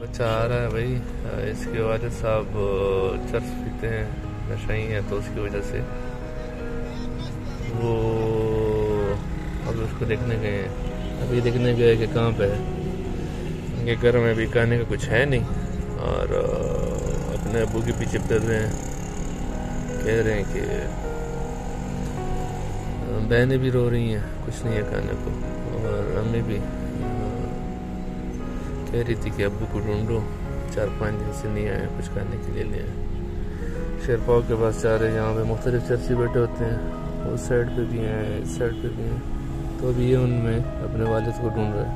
बच्चा आ रहा है भाई। इसके वालिद साहब चर्च पीते हैं, नशाई हैं, तो उसकी वजह से वो अभी उसको देखने गए हैं। अभी देखने गए कि कहाँ पे है। उनके घर में भी खाने का कुछ है नहीं और अपने अबू के पीछे फिर रहे हैं। कह रहे हैं कि बहनें भी रो रही हैं, कुछ नहीं है खाने को, और अम्मी भी कह रही थी कि अब्बू को ढूंढो, 4-5 दिन से नहीं आए, कुछ खाने के लिए नहीं आए। शेरपाव के पास जा रहे हैं, यहाँ पे मुख्तलिफ चर्ची बैठे होते हैं, उस साइड पे भी हैं, इस साइड पे भी हैं। तो अभी ये उनमें अपने वालिद को ढूंढ रहे हैं।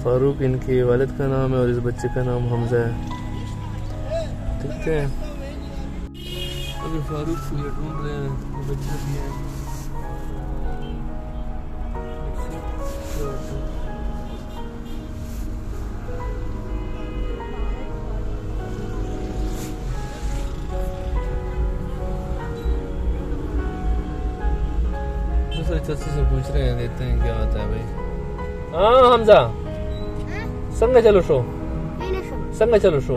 फारूक इनके वालिद का नाम है और इस बच्चे का नाम हमजा है। देखते हैं अभी फारूक को ये ढूंढ रहे हैं, बच्चे भी हैं। दूसरे चर्चे से पूछ रहे हैं, देखते हैं क्या होता है भाई। हाँ हमजा संग चलो शो संग चलो शो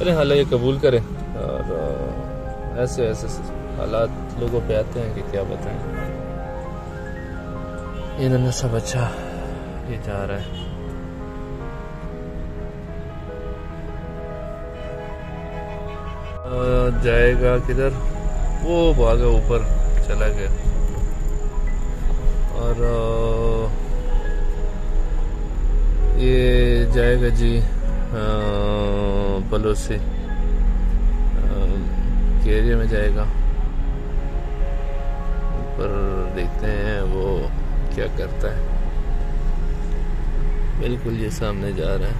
अरे हालांकि ये कबूल करें और ऐसे ऐसे हालात लोगों पे आते हैं कि क्या बताएं। ये नन्हा सा बच्चा ये जा रहा है, जाएगा किधर, वो भागा ऊपर चला गया। और ये जाएगा जी पलोसी के एरिया में जाएगा। ऊपर देखते हैं वो क्या करता है। बिल्कुल ये सामने जा रहा है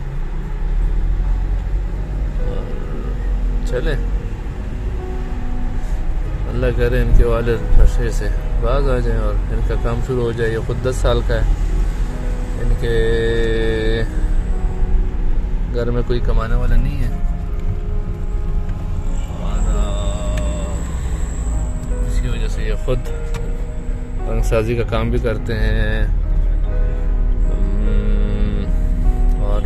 और चले अल्लाह करे इनके वालिद नशे से बाज आ जाए और इनका काम शुरू हो जाए। ये खुद 10 साल का है, इनके घर में कोई कमाने वाला नहीं है और इसकी वजह से ये खुद रंगसाजी का काम भी करते हैं और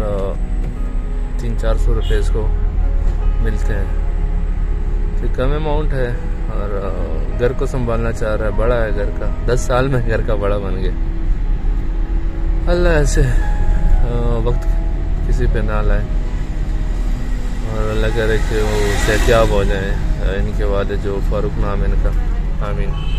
300-400 रुपये इसको मिलते हैं। तो कम अमाउंट है और घर को संभालना चाह रहा है, बड़ा है घर का, 10 साल में घर का बड़ा बन गया। अल्लाह ऐसे वक्त किसी पे ना लाए और अल्लाह करे कि वो सेहतियाब हो जाए इनके वालिद जो फारूक नाम है इनका। आमीन।